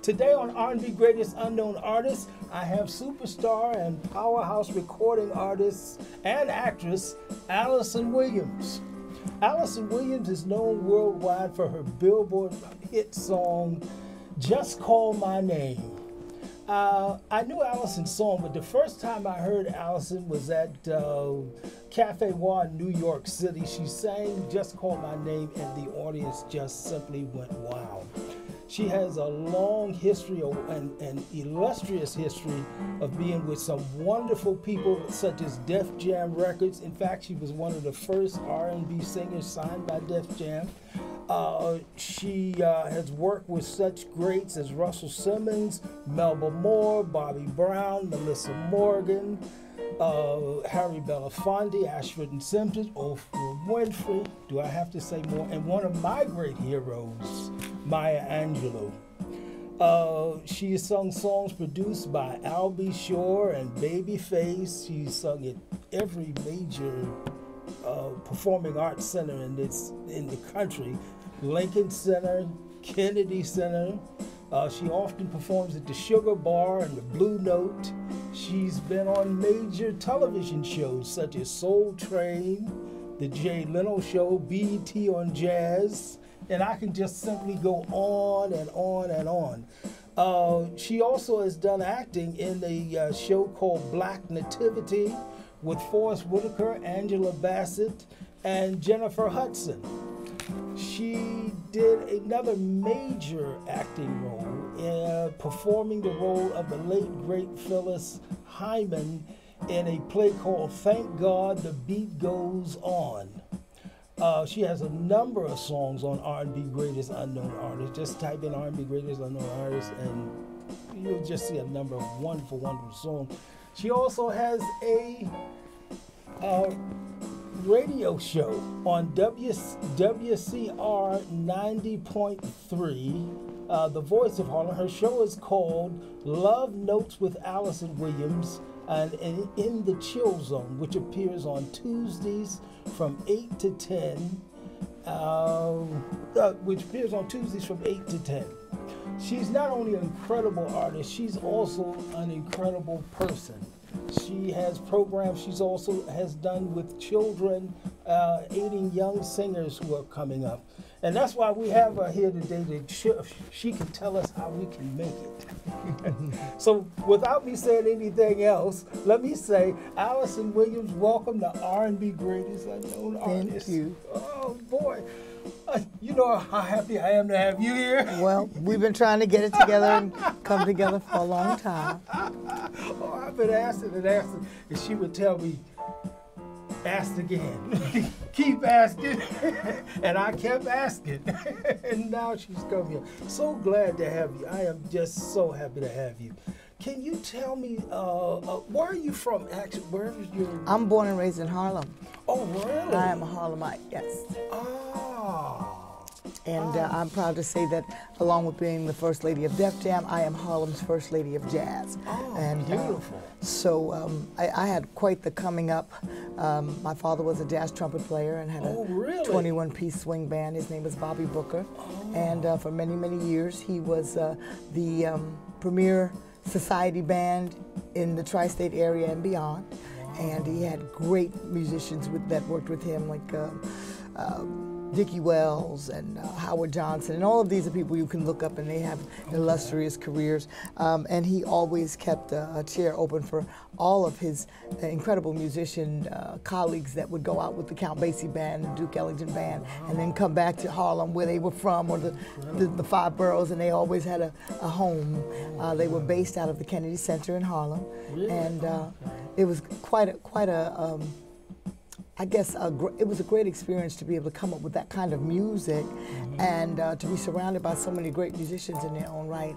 Today on R&B Greatest Unknown Artists, I have superstar and powerhouse recording artist and actress Alyson Williams. Alyson Williams is known worldwide for her Billboard hit song, Just Call My Name. I knew Alyson's song, but the first time I heard Alyson was at Cafe Wa in New York City. She sang Just Call My Name, and the audience just simply went wow. She has a long history and illustrious history of being with some wonderful people such as Def Jam Records. In fact, she was one of the first R&B singers signed by Def Jam. She has worked with such greats as Russell Simmons, Melba Moore, Bobby Brown, Melissa Morgan, Harry Belafonte, Ashford and Simpson, Oprah Winfrey. Do I have to say more? And one of my great heroes, Maya Angelou. She has sung songs produced by Albie Shore and Babyface. She's sung at every major performing arts center in the country. Lincoln Center, Kennedy Center. She often performs at the Sugar Bar and the Blue Note. She's been on major television shows such as Soul Train, The Jay Leno Show, BET on Jazz, and I can just simply go on and on and on. She also has done acting in a show called Black Nativity with Forrest Whitaker, Angela Bassett, and Jennifer Hudson. She did another major acting role, performing the role of the late, great Phyllis Hyman in a play called Thank God the Beat Goes On. She has a number of songs on R&B Greatest Unknown Artists. Just type in R&B Greatest Unknown Artists and you'll just see a number of wonderful, wonderful songs. She also has a radio show on WCR 90.3, the voice of Harlem. Her show is called Love Notes with Alyson Williams and In the Chill Zone, which appears on Tuesdays from 8 to 10. She's not only an incredible artist, she's also an incredible person. She has programs she's also has done with children, aiding young singers who are coming up. And that's why we have her here today, she can tell us how we can make it. So without me saying anything else, let me say, Alyson Williams, welcome to R&B Greatest Unknown Artists. Thank you. Oh boy. You know how happy I am to have you here. Well, we've been trying to get it together and come together for a long time. Oh, I've been asking, and she would tell me, ask again. Keep asking. And I kept asking. And now she's come here. So glad to have you. I am just so happy to have you. Can you tell me, where are you from, actually? Where is your... I'm born and raised in Harlem. Oh, really? I am a Harlemite, yes. And I'm proud to say that, along with being the First Lady of Def Jam, I am Harlem's First Lady of Jazz. Oh, and, beautiful. So I had quite the coming up. My father was a jazz trumpet player and had a 21-piece swing band. His name was Bobby Booker. Oh. And for many, many years, he was the premier society band in the tri-state area and beyond. Wow. And he had great musicians that worked with him, like Dickie Wells and Howard Johnson, and all of these are people you can look up, and they have illustrious careers. And he always kept a chair open for all of his incredible musician colleagues that would go out with the Count Basie Band, the Duke Ellington Band, and then come back to Harlem where they were from, or the five boroughs, and they always had a home. They were based out of the Kennedy Center in Harlem, and it was quite a I guess it was a great experience to be able to come up with that kind of music, and to be surrounded by so many great musicians in their own right.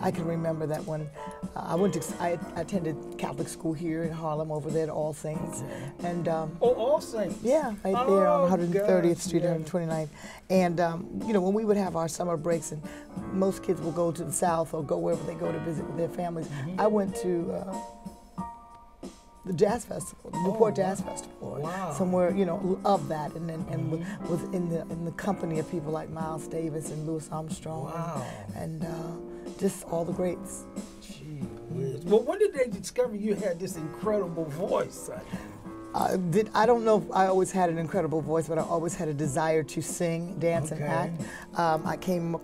I can remember that when I attended Catholic school here in Harlem, over there at All Saints, and All Saints, yeah, right there on 130th Street, 129th, and you know, when we would have our summer breaks, and most kids will go to the South or go wherever they go to visit with their families. I went to the Jazz Festival, the Newport Jazz Festival, somewhere, you know, of that, and was in the company of people like Miles Davis and Louis Armstrong, and just all the greats. Gee whiz. Well, when did they discover you had this incredible voice? I don't know if I always had an incredible voice, but I always had a desire to sing, dance, and act. I came,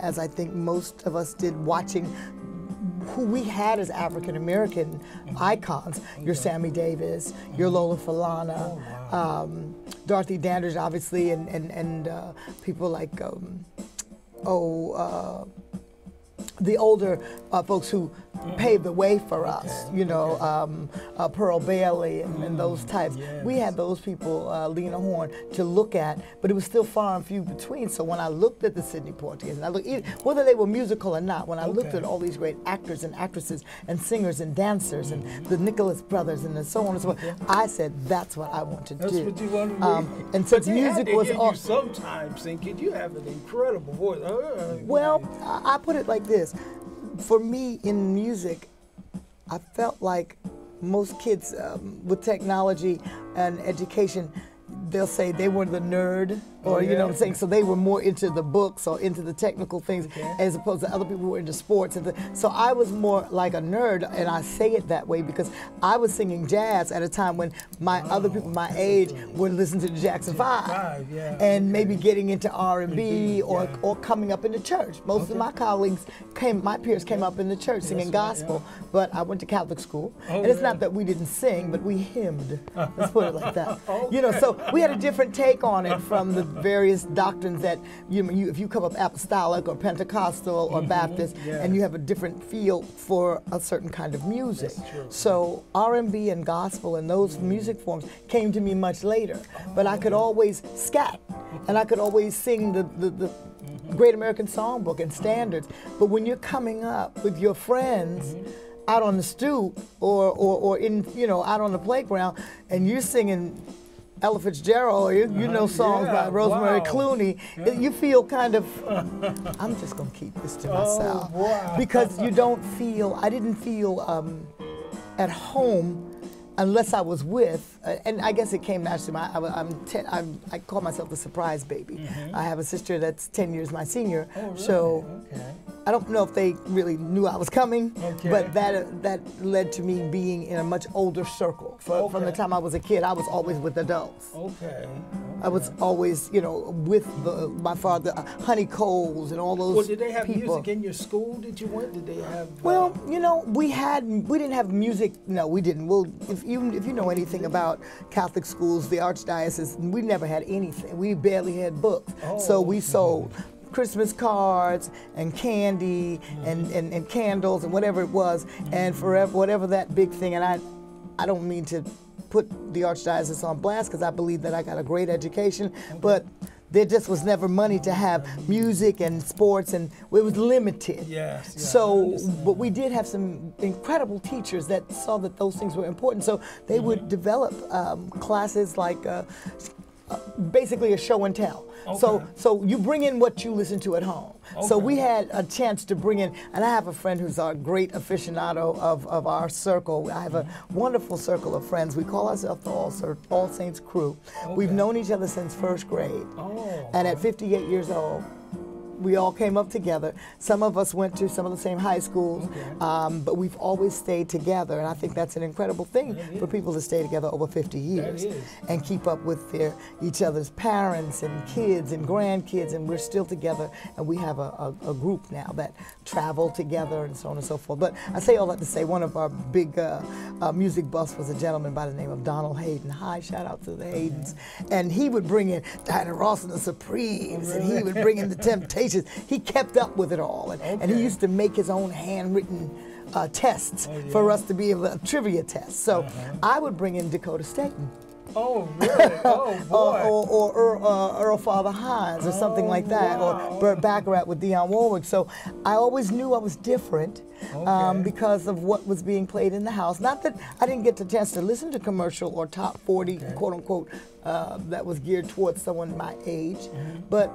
as I think most of us did, watching who we had as African American icons. Your Sammy Davis, your Lola Falana, Dorothy Dandridge, obviously, and people like the older folks who paved the way for us, you know, Pearl Bailey and those types. Yes. We had those people, Lena Horne, to look at, but it was still far and few between. So when I looked at the Sidney Poitiers, and I looked, whether they were musical or not, when I looked at all these great actors and actresses and singers and dancers and the Nicholas brothers and so on and so forth, I said, that's what I want to do. That's what you wanted to do. And since music was all, sometimes thinking you have an incredible voice. Well, I put it like this. For me, in music, I felt like most kids with technology and education, they'll say they were the nerd, or you know what I'm saying, so they were more into the books or into the technical things as opposed to other people who were into sports. So I was more like a nerd, and I say it that way because I was singing jazz at a time when my other people my age were listening to the Jackson 5 and maybe getting into R&B or coming up in the church. Most of my colleagues my peers came up in the church singing gospel, but I went to Catholic school, and it's not that we didn't sing, but we hymned. Let's put it like that. You know, so we had a different take on it from the various doctrines that if you come up apostolic or Pentecostal or Baptist, and you have a different feel for a certain kind of music. So R&B and gospel and those music forms came to me much later, but I could always scat, and I could always sing the Great American Songbook and standards. But when you're coming up with your friends out on the stoop or in out on the playground, and you're singing Ella Fitzgerald, or you know songs by Rosemary Clooney, you feel kind of, I'm just going to keep this to myself. Because you don't feel, I didn't feel at home unless I was with, and I guess it came naturally. I call myself the surprise baby. I have a sister that's 10 years my senior, so I don't know if they really knew I was coming, but that led to me being in a much older circle. From the time I was a kid, I was always with adults. I was always, with my father, Honey Coles and all those people. Well, did they have music in your school that you went? Did they have? Well, we didn't have music. No, we didn't. Well, if you know anything about Catholic schools, the Archdiocese, we never had anything. We barely had books. So we sold Christmas cards and candy and candles and whatever it was, and forever, whatever that big thing. And I don't mean to put the Archdiocese on blast because I believe that I got a great education, but there just was never money to have music and sports, and it was limited. So, but we did have some incredible teachers that saw that those things were important. So they would develop classes like basically a show and tell. So you bring in what you listen to at home. So we had a chance to bring in, and I have a friend who's a great aficionado of our circle. I have a wonderful circle of friends. We call ourselves the All Saints Crew. We've known each other since first grade. And at 58 years old, we all came up together. Some of us went to some of the same high schools, but we've always stayed together, and I think that's an incredible thing for people to stay together over 50 years and keep up with each other's parents and kids and grandkids, and we're still together, and we have a group now that travel together and so on and so forth. But I say all that to say one of our big music buffs was a gentleman by the name of Donald Hayden. Hi, shout out to the Haydens. And he would bring in Diana Ross and the Supremes, and he would bring in the Temptations. He kept up with it all, and he used to make his own handwritten tests for us to be able to trivia tests. So I would bring in Dakota Staton. Oh, really? Oh, boy. or Earl Father Hines or something like that, or Burt Bacharach with Dionne Warwick. So I always knew I was different because of what was being played in the house. Not that I didn't get the chance to listen to commercial or top 40, quote unquote, that was geared towards someone my age, but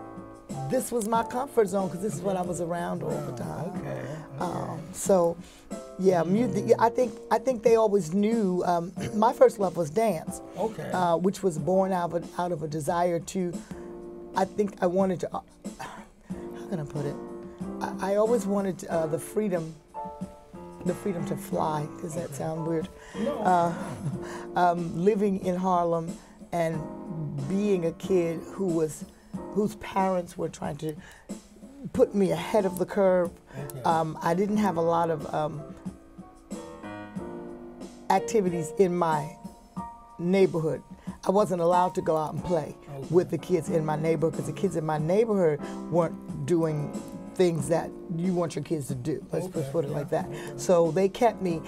this was my comfort zone because this is what I was around all the time. So, yeah, music. I think they always knew. My first love was dance, which was born out of a desire to. I think I wanted to. How can I put it? I always wanted the freedom to fly. Does that sound weird? No. Living in Harlem and being a kid whose parents were trying to put me ahead of the curve. Okay. I didn't have a lot of activities in my neighborhood. I wasn't allowed to go out and play with the kids in my neighborhood because the kids in my neighborhood weren't doing things that you want your kids to do. Let's put it like that. So they kept me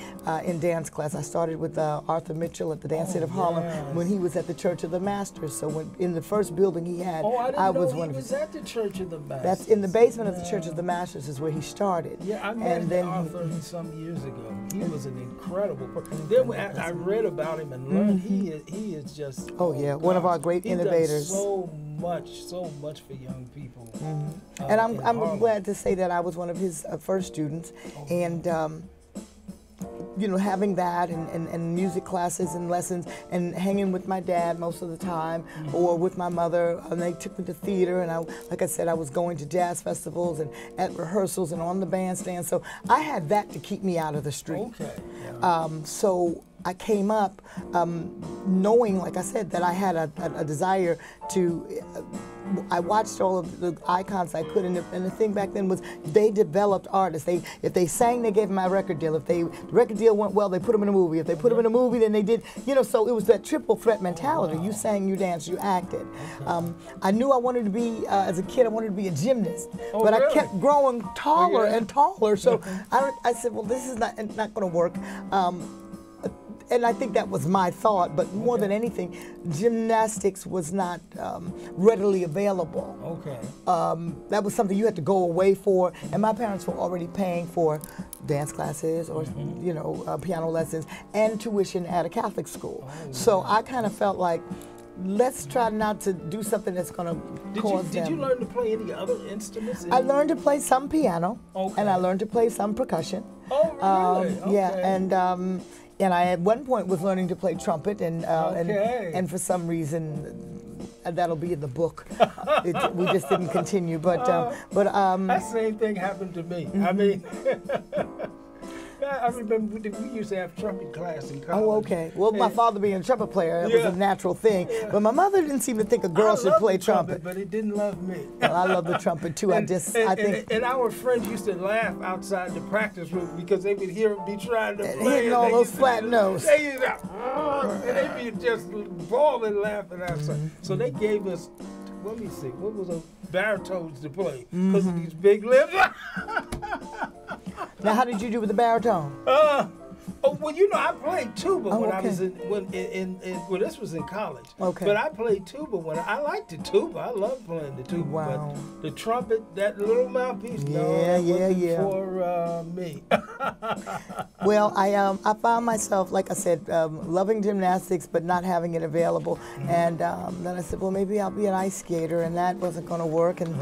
in dance class. I started with Arthur Mitchell at the Dance Theater of Harlem when he was at the Church of the Masters. So when in the first building he had, I was at the Church of the Masters. That's in the basement of the Church of the Masters is where he started. Yeah, I met Arthur some years ago. He was an incredible person. Then I read about him and learned he is just one of our great innovators. So much for young people. And I'm glad to say that I was one of his first students, and you know, having that and music classes and lessons and hanging with my dad most of the time, or with my mother, and they took me to theater, and like I said, I was going to jazz festivals and at rehearsals and on the bandstand, so I had that to keep me out of the street. So I came up knowing, like I said, that I had a desire to. I watched all of the icons I could, and the thing back then was they developed artists. If they sang, they gave them a record deal. If the record deal went well, they put them in a movie. If they put them in a movie, then they did, you know, so it was that triple threat mentality. You sang, you danced, you acted. I knew I wanted to be, as a kid, I wanted to be a gymnast. But I kept growing taller and taller, so I said, well, this is not going to work. And I think that was my thought, but more than anything, gymnastics was not readily available. That was something you had to go away for, and my parents were already paying for dance classes or you know, piano lessons and tuition at a Catholic school. So I kind of felt like, let's try not to do something that's going to cause them. Did you learn to play any other instruments? I learned to play some piano, and I learned to play some percussion. Oh, really? Yeah, and I at one point was learning to play trumpet, and for some reason, that'll be in the book. We just didn't continue, but that same thing happened to me. I mean. I remember we used to have trumpet class in college. Oh, okay. Well, my father being a trumpet player, it was a natural thing. But my mother didn't seem to think a girl should play trumpet. But it didn't love me. Well, I love the trumpet too. I think. And our friends used to laugh outside the practice room because they would hear me trying to play. Hitting all those flat notes. They used to, and they'd be just bawling laughing outside. So they gave us, let me see, what was those baritones to play? Because of these big lips. Now, how did you do with the baritone? Well, you know, I played tuba when I was well, this was in college. But I played tuba when I liked the tuba. I loved playing the tuba. But the trumpet, that little mouthpiece, for me. Well, I found myself, like I said, loving gymnastics but not having it available. And then I said, well, maybe I'll be an ice skater, and that wasn't going to work. And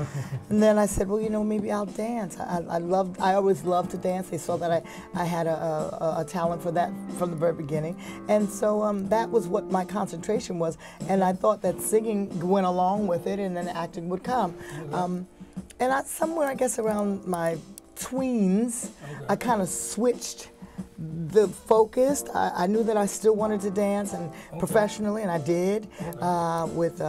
then I said, well, you know, maybe I'll dance. I always loved to dance. They saw that I had a talent for that from the very beginning, and so that was what my concentration was, and I thought that singing went along with it, and then acting would come. And somewhere, I guess, around my tweens, I kind of switched the focus. I knew that I still wanted to dance and professionally, and I did with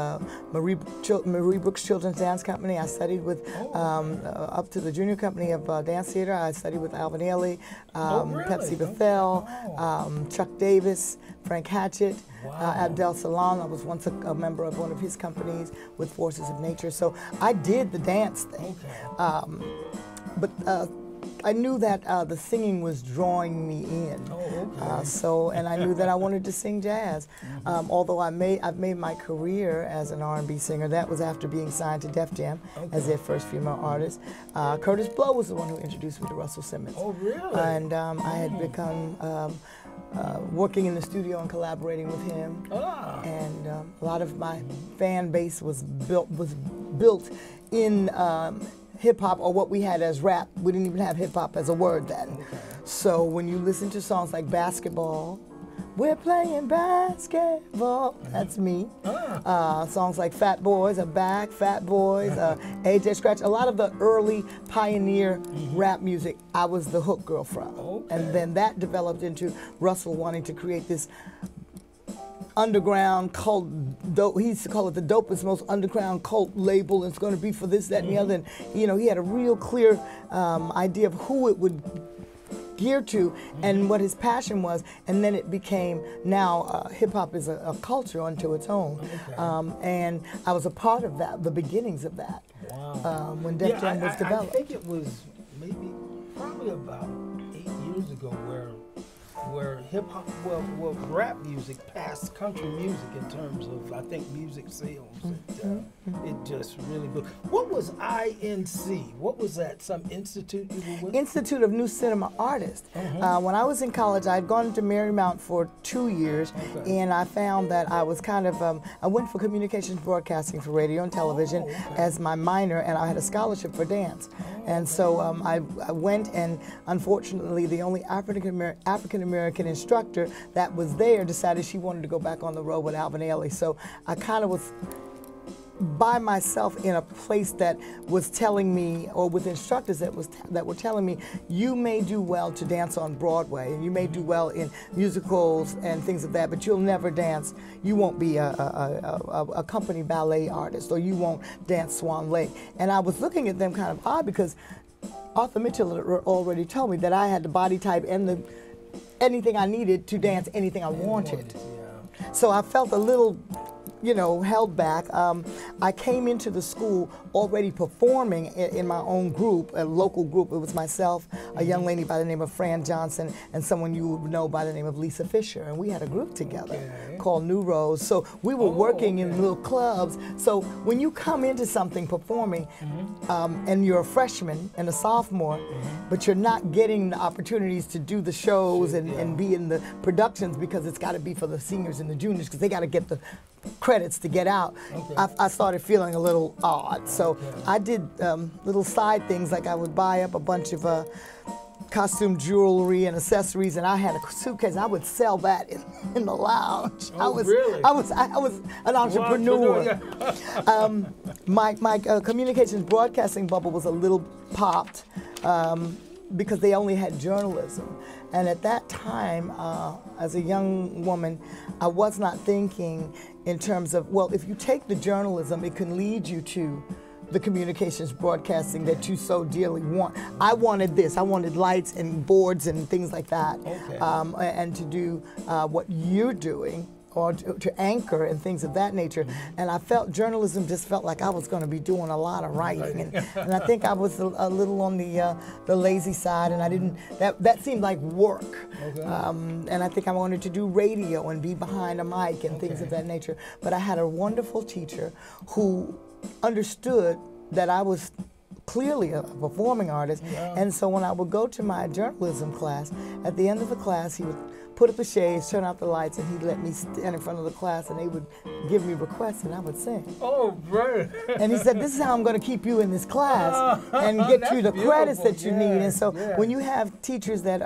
Marie Brooks Children's Dance Company. I studied with up to the junior company of dance theater. I studied with Alvin Ailey, Pepsi Bethel, Chuck Davis, Frank Hatchett, Abdel Salon. I was once a member of one of his companies with Forces of Nature. So I did the dance thing. But I knew that the singing was drawing me in. And I knew that I wanted to sing jazz. Although I've made my career as an R&B singer. That was after being signed to Def Jam as their first female artist. Curtis Blow was the one who introduced me to Russell Simmons. Oh, really? And I had become working in the studio and collaborating with him. And a lot of my fan base was built in hip-hop, or what we had as rap. We didn't even have hip-hop as a word then. So when you listen to songs like Basketball We're playing basketball. That's me. Songs like Fat Boys Are Back, Fat Boys, AJ Scratch. A lot of the early pioneer rap music, I was the hook girl from. Okay. And then that developed into Russell wanting to create this underground cult, he used to call it the dopest, most underground cult label, and it's going to be for this, that, and the other. And, you know, he had a real clear idea of who it would gear to and what his passion was, and then it became now hip-hop is a culture unto its own. Okay. And I was a part of that, the beginnings of that. Wow. When Def Jam was developed. I think it was probably about 8 years ago where hip hop, well, rap music passed country music in terms of, I think, music sales. It just really good. What was INC? What was that? Some institute you were with? Institute of New Cinema Artists. When I was in college, I had gone to Marymount for 2 years, and I found that I was kind of, I went for communications broadcasting for radio and television as my minor, and I had a scholarship for dance. And so I went, and unfortunately, the only African-American instructor that was there decided she wanted to go back on the road with Alvin Ailey. So I kind of was by myself in a place that was telling me, or with instructors that were telling me, you may do well to dance on Broadway, and you may do well in musicals and things of that, but you'll never dance. You won't be a company ballet artist, or you won't dance Swan Lake. And I was looking at them kind of odd, because Arthur Mitchell had already told me that I had the body type and anything I needed to dance anything I wanted. So I felt a little, you know, held back. I came into the school already performing in my own group, a local group. It was myself, a young lady by the name of Fran Johnson, and someone you would know by the name of Lisa Fisher. And we had a group together called New Rose. So we were working in little clubs. So when you come into something performing, and you're a freshman and a sophomore, but you're not getting the opportunities to do the shows and be in the productions, because it's got to be for the seniors and the juniors, because they got to get the credits to get out. I started feeling a little odd. So I did little side things, like I would buy up a bunch of costume jewelry and accessories, and I had a suitcase. I would sell that in the lounge. I was an entrepreneur. My communications broadcasting bubble was a little popped, because they only had journalism. And at that time, as a young woman, I was not thinking in terms of, well, if you take the journalism, it can lead you to the communications broadcasting that you so dearly want. I wanted this. I wanted lights and boards and things like that, and to do what you're doing, or to anchor and things of that nature. And I felt journalism just felt like I was going to be doing a lot of writing, and I think I was a little on the lazy side, and I didn't. That seemed like work. And I think I wanted to do radio and be behind a mic and things of that nature. But I had a wonderful teacher who understood that I was clearly a performing artist, and so when I would go to my journalism class, at the end of the class, he would put up the shades, turn out the lights, and he'd let me stand in front of the class, and they would give me requests, and I would sing. Oh, great. And he said, this is how I'm going to keep you in this class and get you the credits that you need. And so when you have teachers that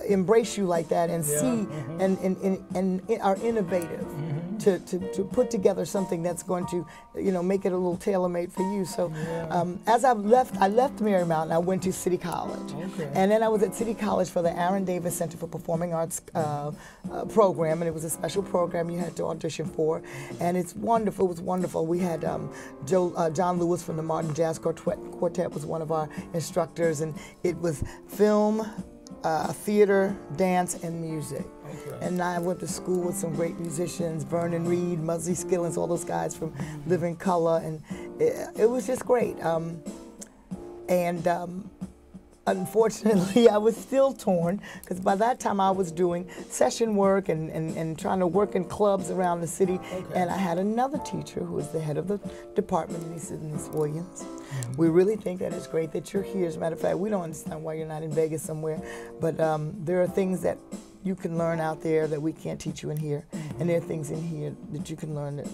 embrace you like that and see and are innovative to put together something that's going to, you know, make it a little tailor-made for you. So as I left Marymount, and I went to City College. And then I was at City College for the Aaron Davis Center for Performing Arts program, and it was a special program you had to audition for. And it's wonderful. It was wonderful. We had John Lewis from the Martin Jazz Quartet was one of our instructors, and it was film, theater, dance, and music. And I went to school with some great musicians, Vernon Reed, Muzzy Skillings, all those guys from Living Color, and it was just great. Unfortunately, I was still torn, because by that time I was doing session work and trying to work in clubs around the city. And I had another teacher who was the head of the department, and he said, Ms. Williams, we really think that it's great that you're here. As a matter of fact, we don't understand why you're not in Vegas somewhere, but there are things that you can learn out there that we can't teach you in here, and there are things in here that you can learn that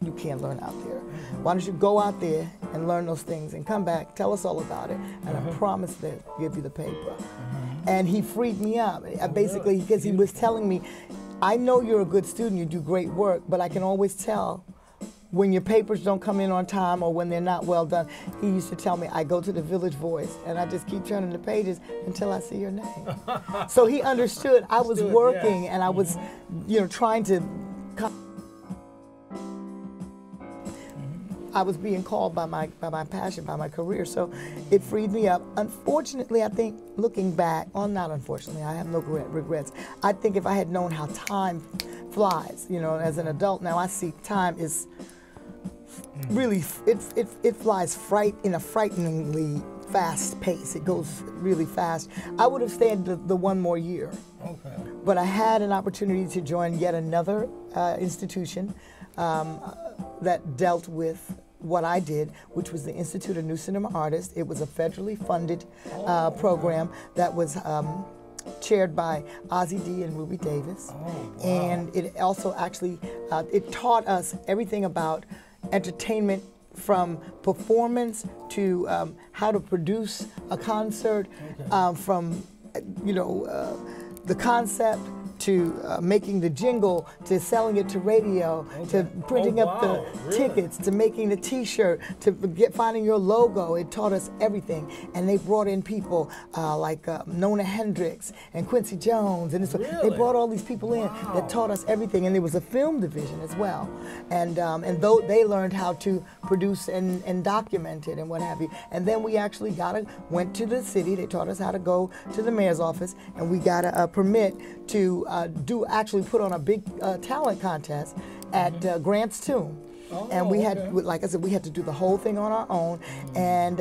you can't learn out there. Why don't you go out there and learn those things and come back, tell us all about it, and I promise to give you the paper. And he freed me up, basically, because he was telling me, I know you're a good student, you do great work, but I can always tell when your papers don't come in on time or when they're not well done. He used to tell me, I go to the Village Voice and I just keep turning the pages until I see your name. So he understood I was working, and I was, trying to. I was being called by my passion, by my career, so it freed me up. Unfortunately, I think, looking back, not unfortunately, I have no regrets. I think if I had known how time flies, as an adult now, I see time is really, it flies in a frighteningly fast pace. It goes really fast. I would have stayed the one more year. Okay. But I had an opportunity to join yet another institution that dealt with what I did, which was the Institute of New Cinema Artists. It was a federally funded program that was chaired by Ozzie D and Ruby Davis. And it also actually, it taught us everything about entertainment, from performance to how to produce a concert, from the concept to making the jingle, to selling it to radio, to printing up the tickets, to making the T-shirt, to finding your logo. It taught us everything. And they brought in people like Nona Hendrix and Quincy Jones, and they brought all these people in that taught us everything. And there was a film division as well. And though they learned how to produce and document it and what have you. And then we actually went to the city. They taught us how to go to the mayor's office, and we got a permit to actually put on a big talent contest at Grant's Tomb. And we had, like I said, we had to do the whole thing on our own. And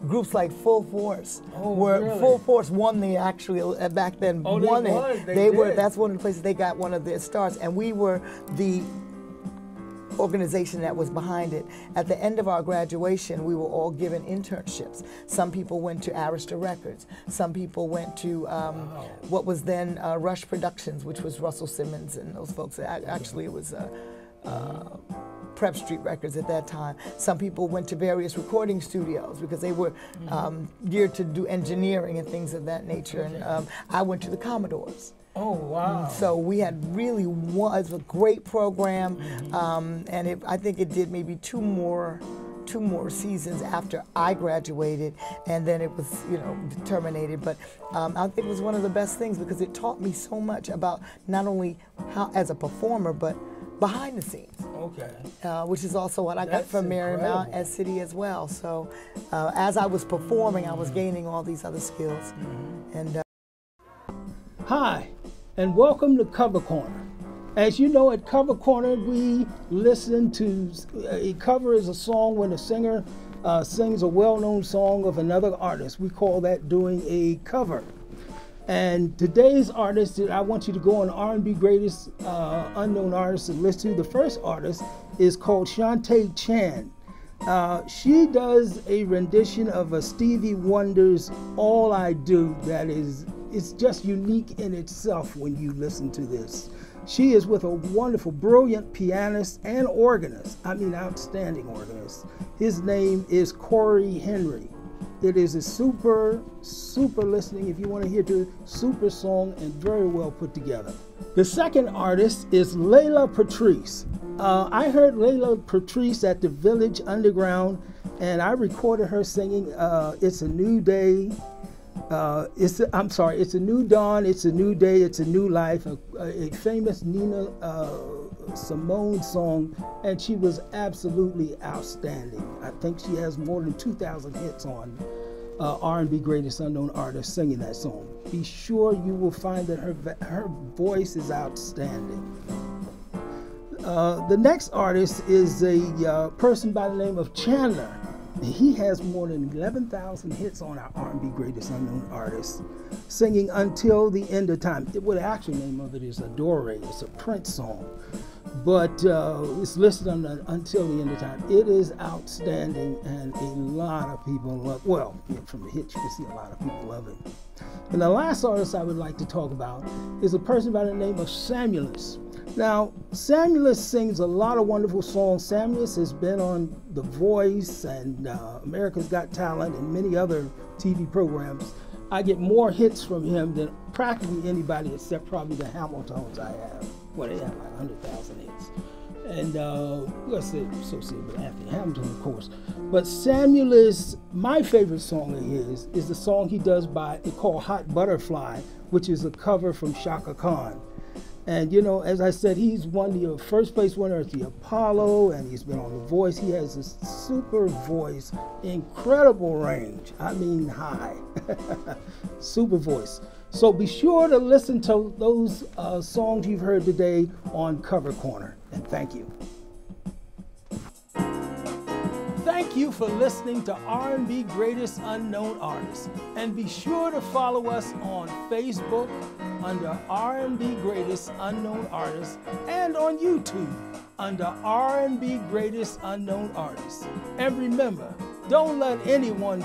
groups like Full Force Full Force won the back then won it. That's one of the places they got one of their stars, and we were the organization that was behind it. At the end of our graduation, we were all given internships. Some people went to Arista Records. Some people went to what was then Rush Productions, which was Russell Simmons and those folks. Actually, it was Prep Street Records at that time. Some people went to various recording studios because they were geared to do engineering and things of that nature. And I went to the Commodores. Oh, wow. So we had really was a great program, and I think it did maybe two more seasons after I graduated, and then it was, terminated. But I think it was one of the best things because it taught me so much about not only how as a performer, but behind the scenes. Okay. Which is also what I got from Marymount as City as well. So as I was performing, I was gaining all these other skills. And hi, and welcome to Cover Corner. As you know, at Cover Corner, we listen to a cover is a song when a singer sings a well-known song of another artist. We call that doing a cover. And today's artist, I want you to go on R&B Greatest Unknown Artists and listen to. The first artist is called Shantae Chan. She does a rendition of a Stevie Wonder's All I Do that it's just unique in itself when you listen to this. She is with a wonderful, brilliant pianist and organist. I mean, outstanding organist. His name is Corey Henry. It is a super listening, if you want to hear the super song, and very well put together. The second artist is Layla Patrice. I heard Layla Patrice at the Village Underground, and I recorded her singing It's a New Day. It's a new dawn, it's a new day, it's a new life, a famous Nina Simone song, and she was absolutely outstanding. I think she has more than 2,000 hits on R&B Greatest Unknown Artists singing that song. Be sure you will find that her voice is outstanding. The next artist is a person by the name of Chandler. He has more than 11,000 hits on our R&B Greatest Unknown Artists, singing Until the End of Time. The actual name of it is Adore. It's a Prince song, but it's listed on Until the End of Time. It is outstanding, and a lot of people love. Well, from the hits you can see a lot of people love it. And the last artist I would like to talk about is a person by the name of Samuelus. Now, Samuelus sings a lot of wonderful songs. Samuelus has been on The Voice and America's Got Talent and many other TV programs. I get more hits from him than practically anybody except probably the Hamiltons I have. Well, they have like 100,000 hits. And let's say associated with Anthony Hamilton, of course. But Samuel is, my favorite song of his is the song he does called Hot Butterfly, which is a cover from Shaka Khan. And you know, as I said, he's won the first place winner at the Apollo, and he's been on The Voice. He has this super voice, incredible range. I mean high, super voice. So be sure to listen to those songs you've heard today on Cover Corner, and thank you. Thank you for listening to R&B Greatest Unknown Artists, and be sure to follow us on Facebook under R&B Greatest Unknown Artists and on YouTube under R&B Greatest Unknown Artists. And remember, don't let anyone